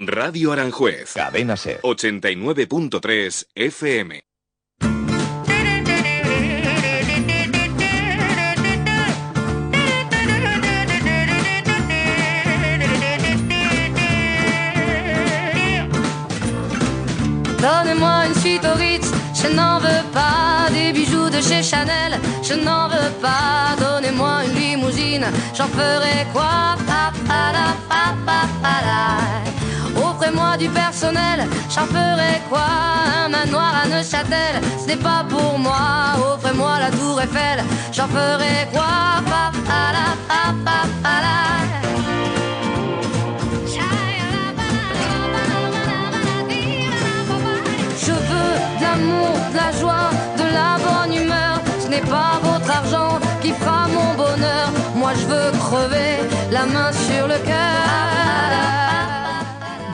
Radio Aranjuez. Cadena SER. 89.3 FM. Donnez-moi une suite au Ritz, je n'en veux pas. Des bijoux de chez Chanel, je n'en veux pas. Donnez-moi une limousine, j'en ferai quoi? Offrez-moi du personnel, j'en ferai quoi? Un manoir à Neuchâtel, ce n'est pas pour moi. Offrez-moi la tour Eiffel, j'en ferai quoi? Je veux de l'amour, de la joie, de la bonne humeur. Ce n'est pas votre argent qui fera mon bonheur. Moi je veux crever la main sur le cœur.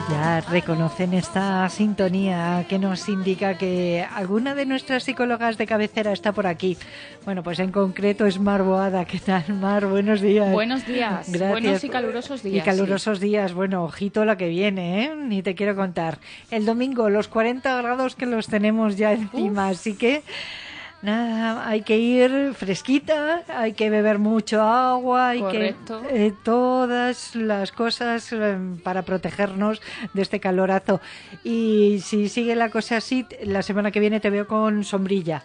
Ya reconocen esta sintonía que nos indica que alguna de nuestras psicólogas de cabecera está por aquí. Bueno, pues en concreto es Mar Boada. ¿Qué tal, Mar? Buenos días. Buenos días. Gracias. Buenos y calurosos días. Y calurosos días. Bueno, ojito la que viene, ¿eh? Ni te quiero contar. El domingo, los 40 grados que los tenemos ya encima, así que... nada, hay que ir fresquita, hay que beber mucho agua, hay Correcto. que todas las cosas para protegernos de este calorazo. Y si sigue la cosa así, la semana que viene te veo con sombrilla.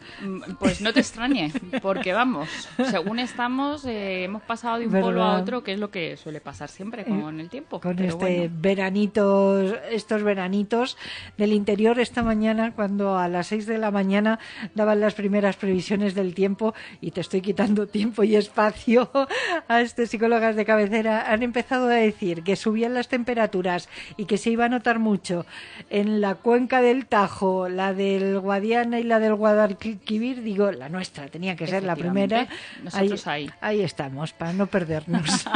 Pues no te extrañe, porque vamos, según estamos, hemos pasado de un polo a otro, que es lo que suele pasar siempre con el tiempo. Con Pero este bueno. veranito, estos veranitos del interior. Esta mañana, cuando a las 6 de la mañana daban las primeras previsiones del tiempo, y te estoy quitando tiempo y espacio a estas psicólogas de cabecera, han empezado a decir que subían las temperaturas y que se iba a notar mucho en la cuenca del Tajo, la del Guadiana y la del Guadalquivir. Digo, la nuestra tenía que ser la primera. Nosotros ahí estamos, para no perdernos.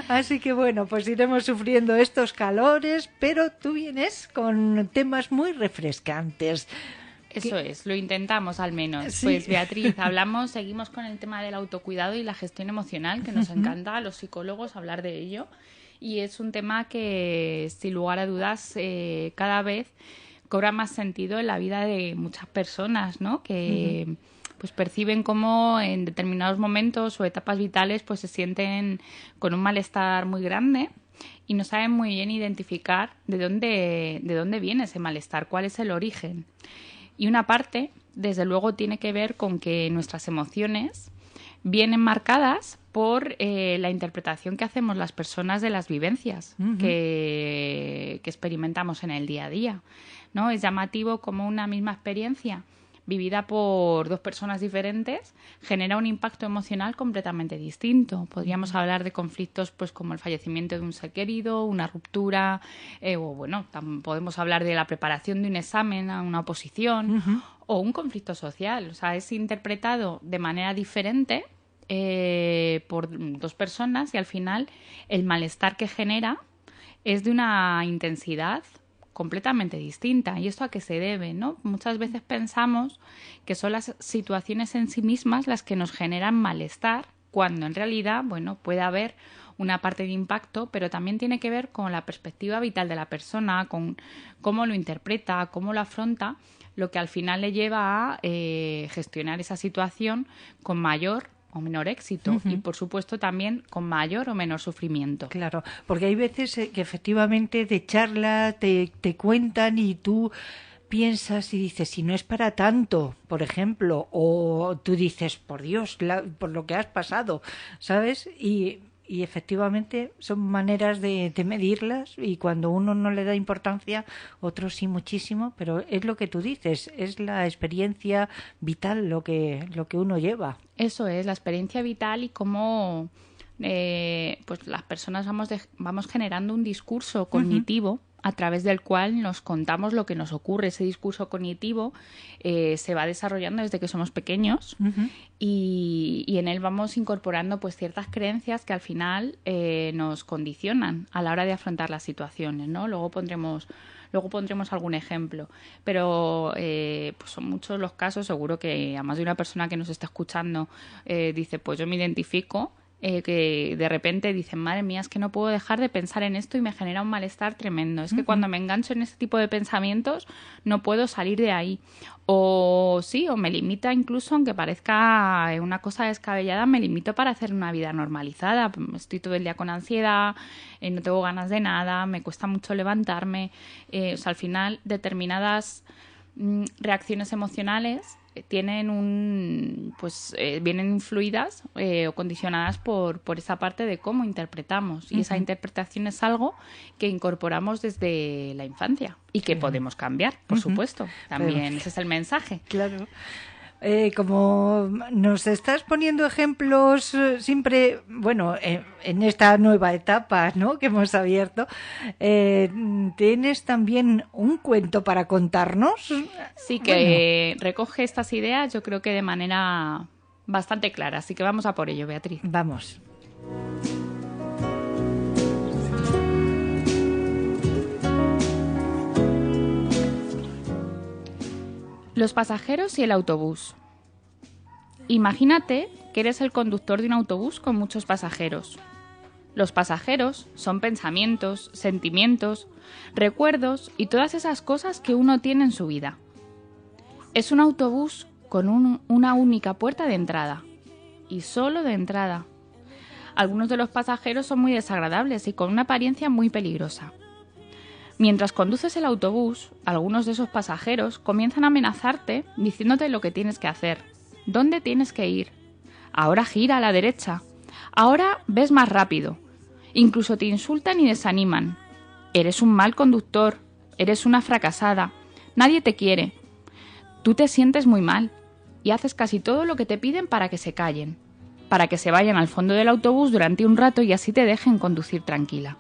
Así que bueno, pues iremos sufriendo estos calores, pero tú vienes con temas muy refrescantes. Eso es, lo intentamos al menos. Sí. Pues Beatriz, seguimos con el tema del autocuidado y la gestión emocional, que nos encanta a los psicólogos hablar de ello. Y es un tema que, sin lugar a dudas, cada vez cobra más sentido en la vida de muchas personas, ¿no? Que pues perciben cómo en determinados momentos o etapas vitales pues se sienten con un malestar muy grande y no saben muy bien identificar de dónde viene ese malestar, cuál es el origen. Y una parte, desde luego, tiene que ver con que nuestras emociones vienen marcadas por la interpretación que hacemos las personas de las vivencias que experimentamos en el día a día, ¿no? Es llamativo como una misma experiencia vivida por dos personas diferentes genera un impacto emocional completamente distinto. Podríamos hablar de conflictos pues como el fallecimiento de un ser querido, una ruptura, o bueno, podemos hablar de la preparación de un examen a una oposición o un conflicto social. O sea, es interpretado de manera diferente por dos personas y al final el malestar que genera es de una intensidad completamente distinta. ¿Y esto a qué se debe, no? Muchas veces pensamos que son las situaciones en sí mismas las que nos generan malestar, cuando en realidad, bueno, puede haber una parte de impacto, pero también tiene que ver con la perspectiva vital de la persona, con cómo lo interpreta, cómo lo afronta, lo que al final le lleva a gestionar esa situación con mayor o menor éxito y, por supuesto, también con mayor o menor sufrimiento. Claro, porque hay veces que efectivamente de charla te cuentan y tú piensas y dices, si no es para tanto, por ejemplo, o tú dices, por Dios, por lo que has pasado, ¿sabes? Y efectivamente son maneras de medirlas, y cuando uno no le da importancia, otros sí muchísimo, pero es lo que tú dices, es la experiencia vital lo que uno lleva. Eso es, la experiencia vital y cómo pues las personas vamos generando un discurso cognitivo a través del cual nos contamos lo que nos ocurre. Ese discurso cognitivo se va desarrollando desde que somos pequeños y en él vamos incorporando pues ciertas creencias que al final nos condicionan a la hora de afrontar las situaciones, ¿no? Luego pondremos algún ejemplo, pero pues son muchos los casos. Seguro que a más de una persona que nos está escuchando dice, pues yo me identifico que de repente dicen, madre mía, es que no puedo dejar de pensar en esto y me genera un malestar tremendo. Es que cuando me engancho en este tipo de pensamientos no puedo salir de ahí. O sí, o me limita incluso, aunque parezca una cosa descabellada, me limito para hacer una vida normalizada. Estoy todo el día con ansiedad, no tengo ganas de nada, me cuesta mucho levantarme. O sea, al final determinadas reacciones emocionales tienen vienen influidas o condicionadas por esa parte de cómo interpretamos. Y esa interpretación es algo que incorporamos desde la infancia y que podemos cambiar, por supuesto. También ese es el mensaje. Claro. Como nos estás poniendo ejemplos siempre, bueno, en esta nueva etapa, ¿no?, que hemos abierto, ¿tienes también un cuento para contarnos? Sí, que recoge estas ideas, yo creo que de manera bastante clara. Así que vamos a por ello, Beatriz. Vamos. Los pasajeros y el autobús. Imagínate que eres el conductor de un autobús con muchos pasajeros. Los pasajeros son pensamientos, sentimientos, recuerdos y todas esas cosas que uno tiene en su vida. Es un autobús con una única puerta de entrada, y solo de entrada. Algunos de los pasajeros son muy desagradables y con una apariencia muy peligrosa. Mientras conduces el autobús, algunos de esos pasajeros comienzan a amenazarte diciéndote lo que tienes que hacer, dónde tienes que ir. Ahora gira a la derecha, ahora ves más rápido. Incluso te insultan y desaniman. Eres un mal conductor, eres una fracasada, nadie te quiere. Tú te sientes muy mal y haces casi todo lo que te piden para que se callen, para que se vayan al fondo del autobús durante un rato y así te dejen conducir tranquila.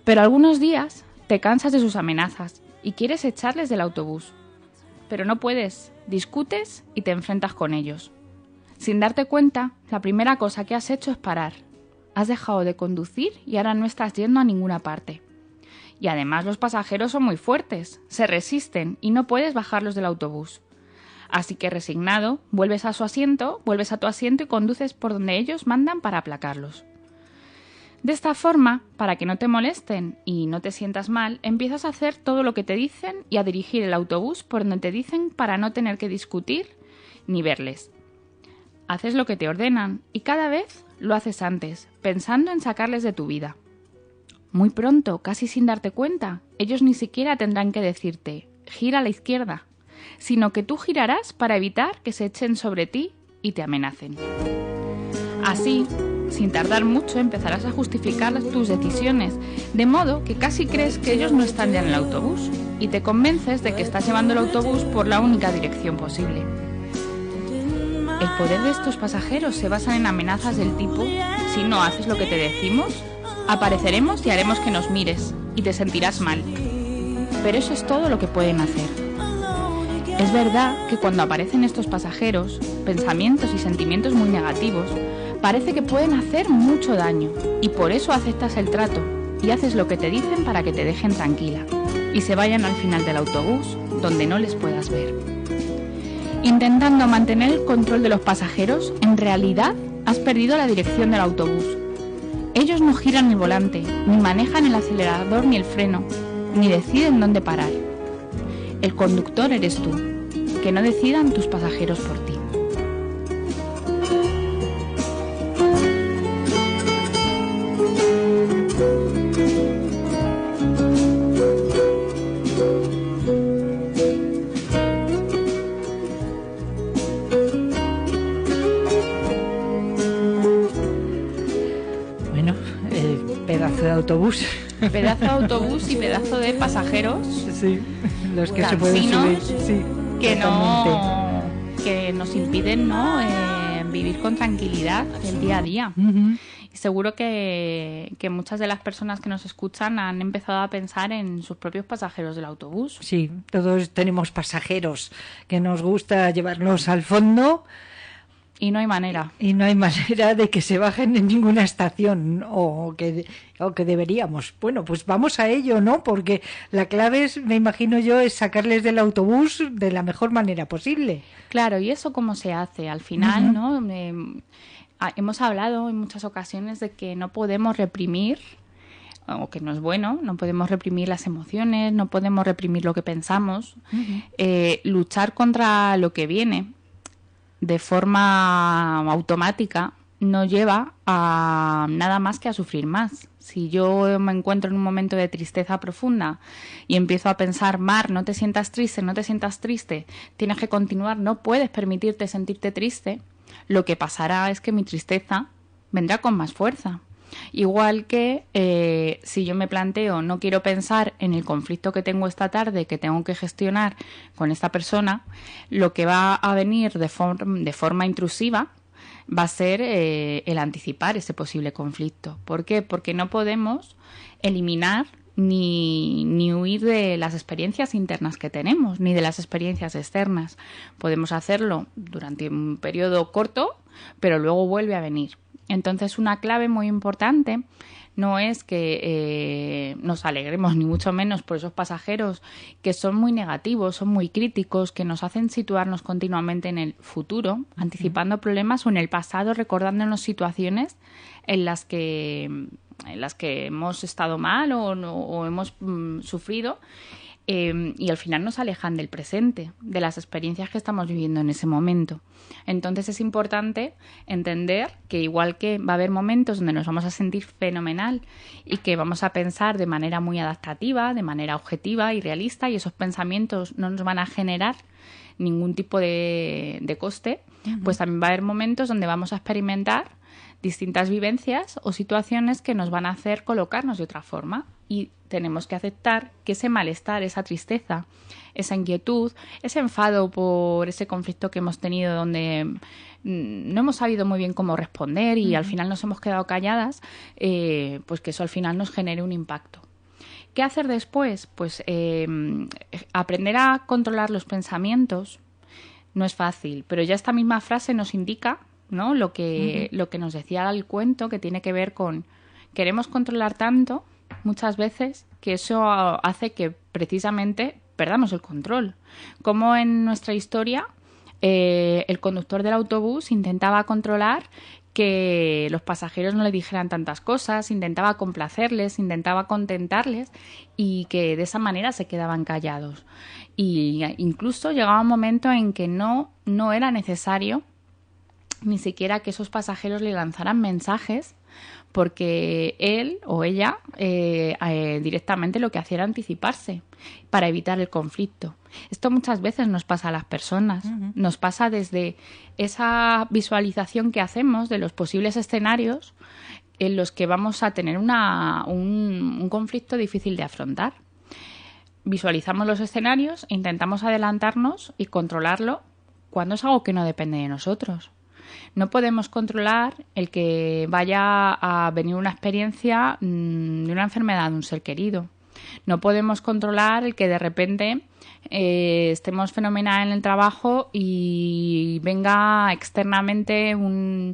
Pero algunos días te cansas de sus amenazas y quieres echarles del autobús. Pero no puedes, discutes y te enfrentas con ellos. Sin darte cuenta, la primera cosa que has hecho es parar. Has dejado de conducir y ahora no estás yendo a ninguna parte. Y además los pasajeros son muy fuertes, se resisten y no puedes bajarlos del autobús. Así que resignado, vuelves a tu asiento y conduces por donde ellos mandan para aplacarlos. De esta forma, para que no te molesten y no te sientas mal, empiezas a hacer todo lo que te dicen y a dirigir el autobús por donde te dicen para no tener que discutir ni verles. Haces lo que te ordenan y cada vez lo haces antes, pensando en sacarles de tu vida. Muy pronto, casi sin darte cuenta, ellos ni siquiera tendrán que decirte «gira a la izquierda», sino que tú girarás para evitar que se echen sobre ti y te amenacen. Así, sin tardar mucho, empezarás a justificar tus decisiones, de modo que casi crees que ellos no están ya en el autobús y te convences de que estás llevando el autobús por la única dirección posible. El poder de estos pasajeros se basa en amenazas del tipo: si no haces lo que te decimos, apareceremos y haremos que nos mires y te sentirás mal. Pero eso es todo lo que pueden hacer. Es verdad que cuando aparecen estos pasajeros, pensamientos y sentimientos muy negativos, parece que pueden hacer mucho daño y por eso aceptas el trato y haces lo que te dicen para que te dejen tranquila y se vayan al final del autobús donde no les puedas ver. Intentando mantener el control de los pasajeros, en realidad has perdido la dirección del autobús. Ellos no giran el volante, ni manejan el acelerador ni el freno, ni deciden dónde parar. El conductor eres tú, que no decidan tus pasajeros por ti. Bueno, pedazo de autobús. Pedazo de autobús y pedazo de pasajeros. Sí, los que se pueden subir. Sí, que nos impiden, ¿no?, vivir con tranquilidad el día a día. Uh-huh. Y seguro que muchas de las personas que nos escuchan han empezado a pensar en sus propios pasajeros del autobús. Sí, todos tenemos pasajeros que nos gusta llevarlos al fondo. Y no hay manera. Y no hay manera de que se bajen en ninguna estación o que deberíamos. Bueno, pues vamos a ello, ¿no? Porque la clave es, me imagino yo, es sacarles del autobús de la mejor manera posible. Claro, ¿y eso cómo se hace? Al final, uh-huh, ¿no? hemos hablado en muchas ocasiones de que no podemos reprimir, o que no es bueno, no podemos reprimir las emociones, no podemos reprimir lo que pensamos. Luchar contra lo que viene de forma automática no lleva a nada más que a sufrir más. Si yo me encuentro en un momento de tristeza profunda y empiezo a pensar, Mar, no te sientas triste, tienes que continuar, no puedes permitirte sentirte triste, lo que pasará es que mi tristeza vendrá con más fuerza. Igual que si yo me planteo, no quiero pensar en el conflicto que tengo esta tarde, que tengo que gestionar con esta persona, lo que va a venir de forma intrusiva va a ser el anticipar ese posible conflicto. ¿Por qué? Porque no podemos eliminar ni huir de las experiencias internas que tenemos, ni de las experiencias externas. Podemos hacerlo durante un periodo corto, pero luego vuelve a venir. Entonces, una clave muy importante no es que nos alegremos, ni mucho menos por esos pasajeros que son muy negativos, son muy críticos, que nos hacen situarnos continuamente en el futuro, anticipando problemas, o en el pasado, recordándonos situaciones en las que hemos estado mal o hemos sufrido. Y al final nos alejan del presente, de las experiencias que estamos viviendo en ese momento. Entonces es importante entender que igual que va a haber momentos donde nos vamos a sentir fenomenal y que vamos a pensar de manera muy adaptativa, de manera objetiva y realista, y esos pensamientos no nos van a generar ningún tipo de coste, pues también va a haber momentos donde vamos a experimentar distintas vivencias o situaciones que nos van a hacer colocarnos de otra forma, y tenemos que aceptar que ese malestar, esa tristeza, esa inquietud, ese enfado por ese conflicto que hemos tenido donde no hemos sabido muy bien cómo responder y al final nos hemos quedado calladas, pues que eso al final nos genere un impacto. ¿Qué hacer después? Pues aprender a controlar los pensamientos no es fácil, pero ya esta misma frase nos indica, ¿no?, lo que nos decía el cuento, que tiene que ver con queremos controlar tanto muchas veces que eso hace que precisamente perdamos el control. Como en nuestra historia el conductor del autobús intentaba controlar que los pasajeros no le dijeran tantas cosas, intentaba complacerles, intentaba contentarles, y que de esa manera se quedaban callados. Y incluso llegaba un momento en que no era necesario ni siquiera que esos pasajeros le lanzaran mensajes, porque él o ella directamente lo que hacía era anticiparse para evitar el conflicto. Esto muchas veces nos pasa a las personas, nos pasa desde esa visualización que hacemos de los posibles escenarios en los que vamos a tener un conflicto difícil de afrontar. Visualizamos los escenarios, intentamos adelantarnos y controlarlo cuando es algo que no depende de nosotros. No podemos controlar el que vaya a venir una experiencia de una enfermedad de un ser querido. No podemos controlar el que de repente estemos fenomenal en el trabajo y venga externamente un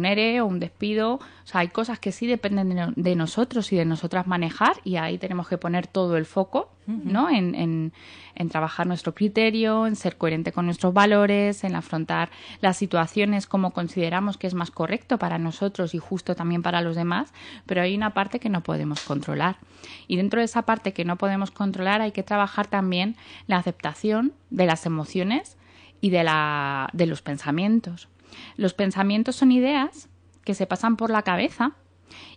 ERE o un despido. O sea, hay cosas que sí dependen de nosotros y de nosotras manejar, y ahí tenemos que poner todo el foco, ¿no?, en trabajar nuestro criterio, en ser coherente con nuestros valores, en afrontar las situaciones como consideramos que es más correcto para nosotros y justo también para los demás, pero hay una parte que no podemos controlar. Y dentro de esa parte que no podemos controlar hay que trabajar también la aceptación de las emociones y de los pensamientos. Los pensamientos son ideas que se pasan por la cabeza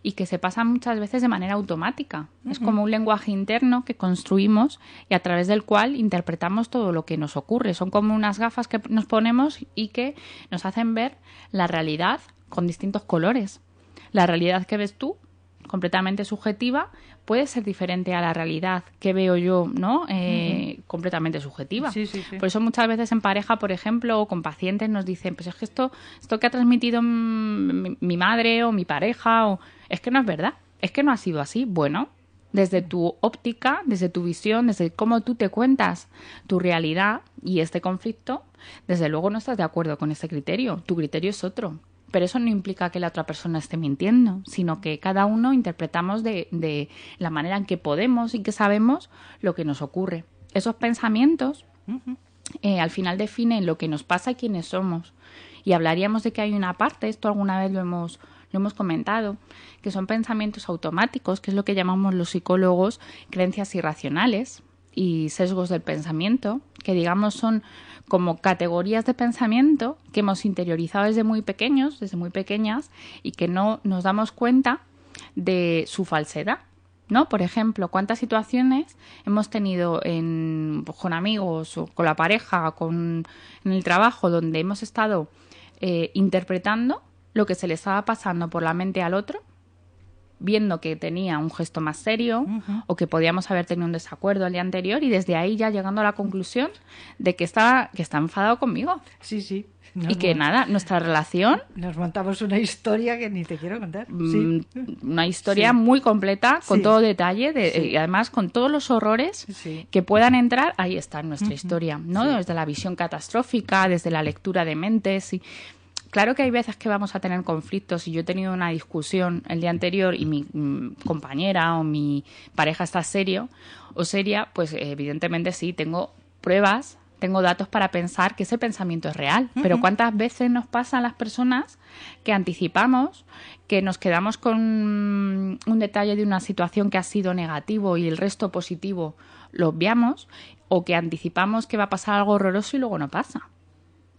y que se pasan muchas veces de manera automática. Es como un lenguaje interno que construimos y a través del cual interpretamos todo lo que nos ocurre. Son como unas gafas que nos ponemos y que nos hacen ver la realidad con distintos colores. La realidad que ves tú, completamente subjetiva, puede ser diferente a la realidad que veo yo, ¿no? Completamente subjetiva. Sí. Por eso muchas veces en pareja, por ejemplo, o con pacientes nos dicen, pues es que esto que ha transmitido mi madre o mi pareja, es que no es verdad, es que no ha sido así. Bueno, desde tu óptica, desde tu visión, desde cómo tú te cuentas tu realidad y este conflicto, desde luego no estás de acuerdo con este criterio, tu criterio es otro. Pero eso no implica que la otra persona esté mintiendo, sino que cada uno interpretamos de la manera en que podemos y que sabemos lo que nos ocurre. Esos pensamientos al final definen lo que nos pasa y quiénes somos. Y hablaríamos de que hay una parte, esto alguna vez lo hemos comentado, que son pensamientos automáticos, que es lo que llamamos los psicólogos creencias irracionales y sesgos del pensamiento, que digamos son como categorías de pensamiento que hemos interiorizado desde muy pequeños, desde muy pequeñas, y que no nos damos cuenta de su falsedad, ¿no? Por ejemplo, ¿cuántas situaciones hemos tenido con amigos o con la pareja, en el trabajo, donde hemos estado interpretando lo que se le estaba pasando por la mente al otro, viendo que tenía un gesto más serio o que podíamos haber tenido un desacuerdo el día anterior, y desde ahí ya llegando a la conclusión de que está enfadado conmigo? Sí, sí. Y que nada, nuestra relación... Nos montamos una historia que ni te quiero contar. Sí. Una historia Sí. muy completa, con Sí. todo detalle, Sí. y además con todos los horrores Sí. que puedan entrar, ahí está en nuestra historia, ¿no? Sí. Desde la visión catastrófica, desde la lectura de mentes. Y claro que hay veces que vamos a tener conflictos, y yo he tenido una discusión el día anterior y mi compañera o mi pareja está serio o seria, pues evidentemente sí, tengo pruebas, tengo datos para pensar que ese pensamiento es real. Pero ¿cuántas veces nos pasa a las personas que anticipamos, que nos quedamos con un detalle de una situación que ha sido negativo y el resto positivo lo obviamos, o que anticipamos que va a pasar algo horroroso y luego no pasa?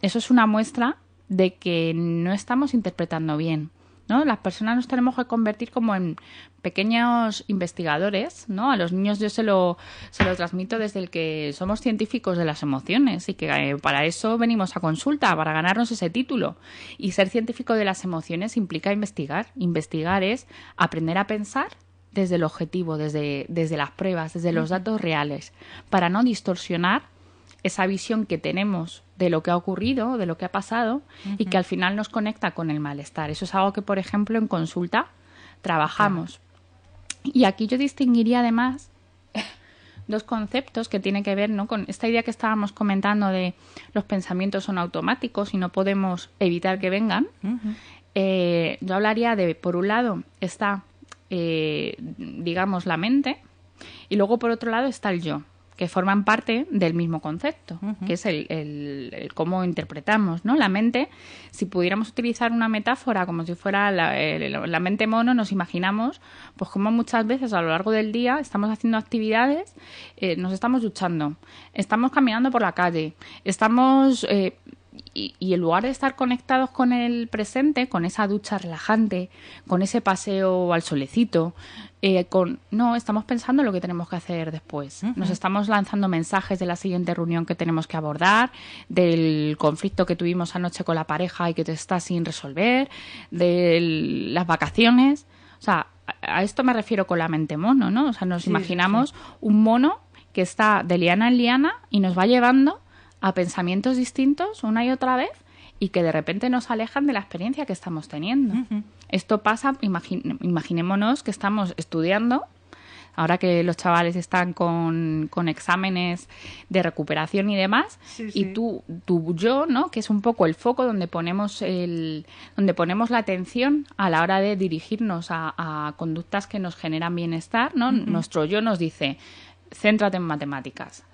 Eso es una muestra de que no estamos interpretando bien, ¿no? Las personas nos tenemos que convertir como en pequeños investigadores, ¿no? A los niños yo se lo transmito desde el que somos científicos de las emociones, y que para eso venimos a consulta, para ganarnos ese título. Y ser científico de las emociones implica investigar. Investigar es aprender a pensar desde el objetivo, desde las pruebas, desde los datos reales, para no distorsionar esa visión que tenemos de lo que ha ocurrido, de lo que ha pasado, y que al final nos conecta con el malestar. Eso es algo que, por ejemplo, en consulta trabajamos. Y aquí yo distinguiría además dos conceptos que tienen que ver, ¿no?, con esta idea que estábamos comentando de los pensamientos son automáticos y no podemos evitar que vengan. Yo hablaría de, por un lado, está, digamos, la mente, y luego, por otro lado, está el yo, que forman parte del mismo concepto, que es el cómo interpretamos, ¿no? La mente, si pudiéramos utilizar una metáfora como si fuera la mente mono, nos imaginamos pues como muchas veces a lo largo del día estamos haciendo actividades, nos estamos duchando, estamos caminando por la calle, estamos... Y en lugar de estar conectados con el presente, con esa ducha relajante, con ese paseo al solecito, no, estamos pensando en lo que tenemos que hacer después. Nos estamos lanzando mensajes de la siguiente reunión que tenemos que abordar, del conflicto que tuvimos anoche con la pareja y que te está sin resolver, de las vacaciones. O sea, a esto me refiero con la mente mono, ¿no? O sea, nos imaginamos un mono que está de liana en liana y nos va llevando a pensamientos distintos una y otra vez, y que de repente nos alejan de la experiencia que estamos teniendo. Esto pasa, imaginémonos que estamos estudiando, ahora que los chavales están con exámenes de recuperación y demás, y tu yo, ¿no?, que es un poco el foco donde ponemos la atención a la hora de dirigirnos a conductas que nos generan bienestar, ¿no? Nuestro yo nos dice: céntrate en matemáticas,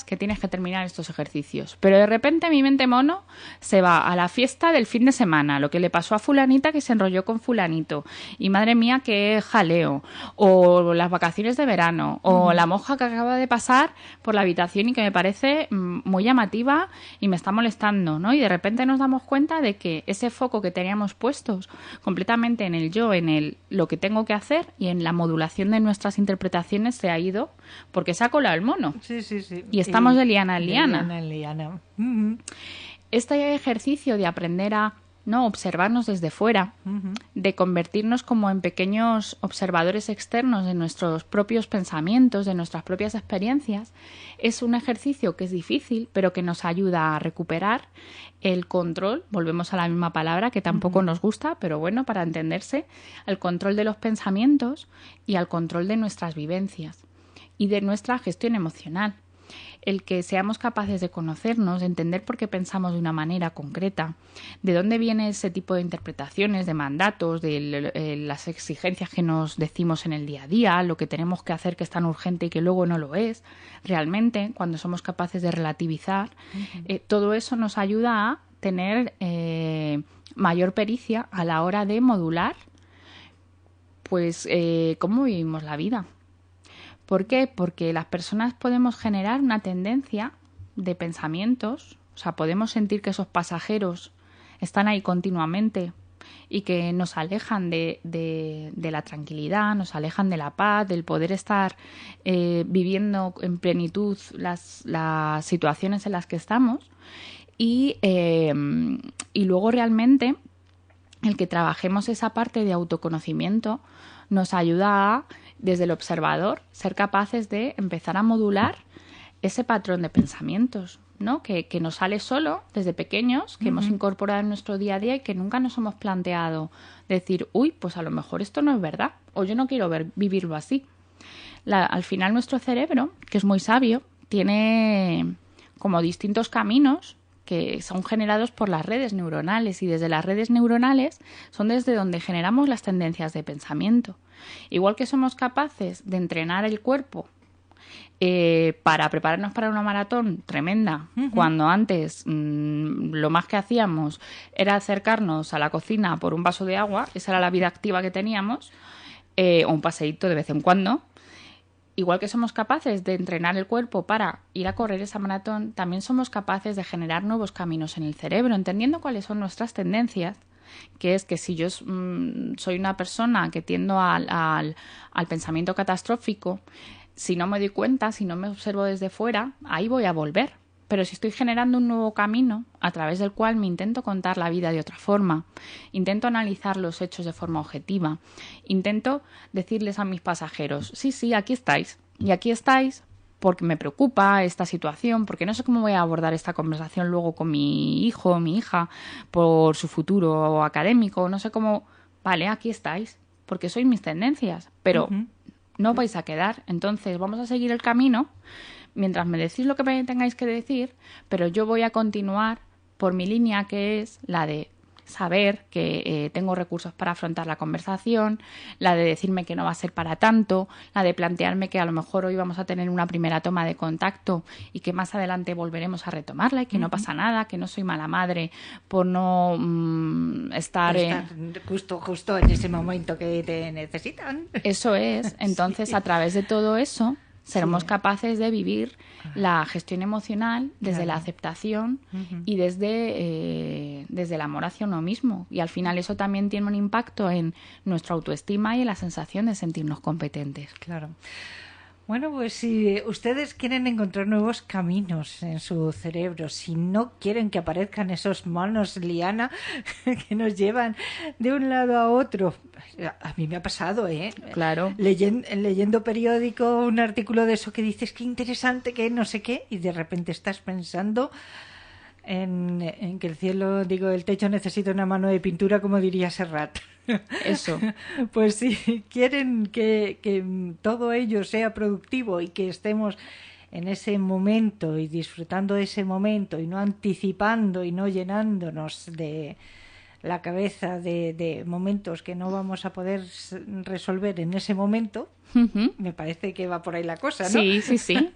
que tienes que terminar estos ejercicios. Pero de repente mi mente mono se va a la fiesta del fin de semana, lo que le pasó a fulanita que se enrolló con fulanito, y madre mía qué jaleo, o las vacaciones de verano, o la monja que acaba de pasar por la habitación y que me parece muy llamativa y me está molestando, ¿no? Y de repente nos damos cuenta de que ese foco que teníamos puestos completamente en el yo, en lo que tengo que hacer, y en la modulación de nuestras interpretaciones se ha ido porque se ha colado el mono. Sí. Y estamos de liana en liana. De liana en liana. Este ejercicio de aprender a no observarnos desde fuera, de convertirnos como en pequeños observadores externos de nuestros propios pensamientos, de nuestras propias experiencias, es un ejercicio que es difícil, pero que nos ayuda a recuperar el control, volvemos a la misma palabra que tampoco nos gusta, pero bueno, para entenderse, al control de los pensamientos y al control de nuestras vivencias y de nuestra gestión emocional. El que seamos capaces de conocernos, de entender por qué pensamos de una manera concreta, de dónde viene ese tipo de interpretaciones, de mandatos, de las exigencias que nos decimos en el día a día, lo que tenemos que hacer que es tan urgente y que luego no lo es. Realmente, cuando somos capaces de relativizar, todo eso nos ayuda a tener mayor pericia a la hora de modular pues cómo vivimos la vida. ¿Por qué? Porque las personas podemos generar una tendencia de pensamientos, o sea, podemos sentir que esos pasajeros están ahí continuamente y que nos alejan de la tranquilidad, nos alejan de la paz, del poder estar viviendo en plenitud las situaciones en las que estamos y luego realmente el que trabajemos esa parte de autoconocimiento nos ayuda a, desde el observador, ser capaces de empezar a modular ese patrón de pensamientos, ¿no? Que nos sale solo desde pequeños, que hemos incorporado en nuestro día a día y que nunca nos hemos planteado decir, uy, pues a lo mejor esto no es verdad, o yo no quiero vivirlo así. Al final nuestro cerebro, que es muy sabio, tiene como distintos caminos que son generados por las redes neuronales y desde las redes neuronales son desde donde generamos las tendencias de pensamiento. Igual que somos capaces de entrenar el cuerpo para prepararnos para una maratón tremenda, cuando antes lo más que hacíamos era acercarnos a la cocina por un vaso de agua, esa era la vida activa que teníamos, o un paseíto de vez en cuando. Igual que somos capaces de entrenar el cuerpo para ir a correr esa maratón, también somos capaces de generar nuevos caminos en el cerebro, entendiendo cuáles son nuestras tendencias, que es que si yo soy una persona que tiendo al pensamiento catastrófico, si no me doy cuenta, si no me observo desde fuera, ahí voy a volver. Pero si estoy generando un nuevo camino a través del cual me intento contar la vida de otra forma, intento analizar los hechos de forma objetiva, intento decirles a mis pasajeros, sí, aquí estáis, y aquí estáis porque me preocupa esta situación, porque no sé cómo voy a abordar esta conversación luego con mi hijo o mi hija por su futuro académico, no sé cómo, vale, aquí estáis, porque sois mis tendencias, pero no os vais a quedar, entonces vamos a seguir el camino mientras me decís lo que me tengáis que decir, pero yo voy a continuar por mi línea, que es la de saber que tengo recursos para afrontar la conversación, la de decirme que no va a ser para tanto, la de plantearme que a lo mejor hoy vamos a tener una primera toma de contacto y que más adelante volveremos a retomarla y que no pasa nada, que no soy mala madre por no estar justo en ese momento que te necesitan. Eso es. Entonces, a través de todo eso seremos capaces de vivir la gestión emocional desde la aceptación y desde el amor hacia uno mismo. Y al final eso también tiene un impacto en nuestra autoestima y en la sensación de sentirnos competentes. Claro. Bueno, pues si ustedes quieren encontrar nuevos caminos en su cerebro, si no quieren que aparezcan esos manos liana que nos llevan de un lado a otro, a mí me ha pasado, Claro. Leyendo periódico, un artículo de eso que dices qué interesante, que no sé qué, y de repente estás pensando en que el techo necesita una mano de pintura, como diría Serrat. Eso. Pues si quieren que todo ello sea productivo y que estemos en ese momento y disfrutando de ese momento y no anticipando y no llenándonos de la cabeza de momentos que no vamos a poder resolver en ese momento, me parece que va por ahí la cosa, ¿no? Sí,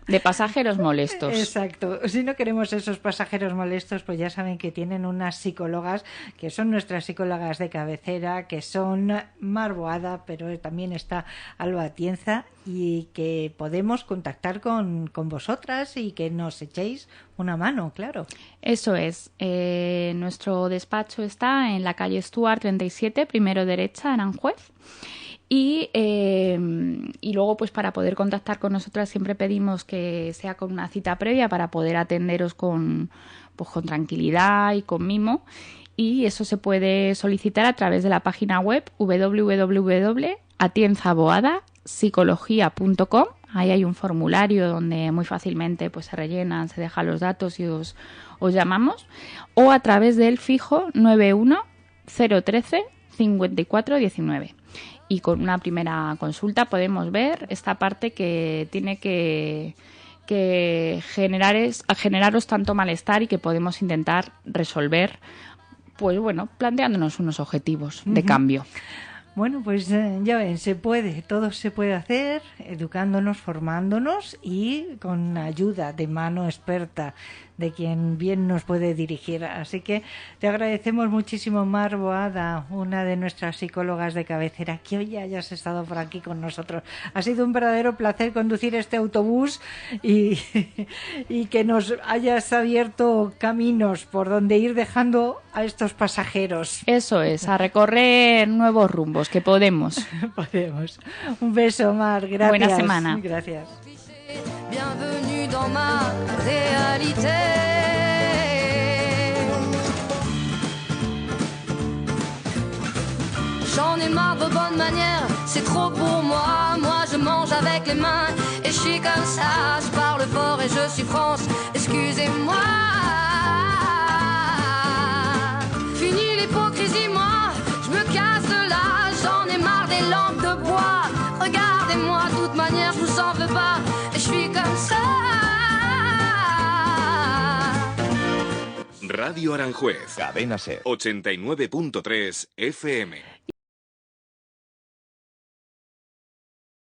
de pasajeros molestos. Exacto. Si no queremos esos pasajeros molestos, pues ya saben que tienen unas psicólogas, que son nuestras psicólogas de cabecera, que son Mar Boada, pero también está Alba Atienza, y que podemos contactar con vosotras y que nos echéis una mano, claro. Eso es. Nuestro despacho está en la calle Stuart 37, primero derecha, Aranjuez. Y luego, pues para poder contactar con nosotras siempre pedimos que sea con una cita previa para poder atenderos con tranquilidad y con mimo. Y eso se puede solicitar a través de la página web www.atienzaboadapsicología.com. Ahí hay un formulario donde muy fácilmente pues se rellenan, se dejan los datos y os llamamos. O a través del fijo 91 013 54 19. Y con una primera consulta podemos ver esta parte que tiene que generaros tanto malestar y que podemos intentar resolver, pues bueno, planteándonos unos objetivos de cambio. Bueno, pues ya ven, se puede, todo se puede hacer, educándonos, formándonos y con ayuda de mano experta de quien bien nos puede dirigir. Así que te agradecemos muchísimo, Mar Boada, una de nuestras psicólogas de cabecera, que hoy hayas estado por aquí con nosotros. Ha sido un verdadero placer conducir este autobús y que nos hayas abierto caminos por donde ir dejando a estos pasajeros. Eso es, a recorrer nuevos rumbos, que podemos. Podemos. Un beso, Mar. Gracias. Buena semana. Gracias. Bienvenue dans ma réalité. J'en ai marre de bonnes manières, c'est trop pour moi. Moi je mange avec les mains et je suis comme ça. Je parle fort et je suis France, excusez-moi. Fini l'hypocrisie, moi, je me casse de là. J'en ai marre des lampes de bois. Regardez-moi, de toute manière je vous en veux pas. Je suis comme ça. Radio Aranjuez. Cadena SER. 89.3 FM.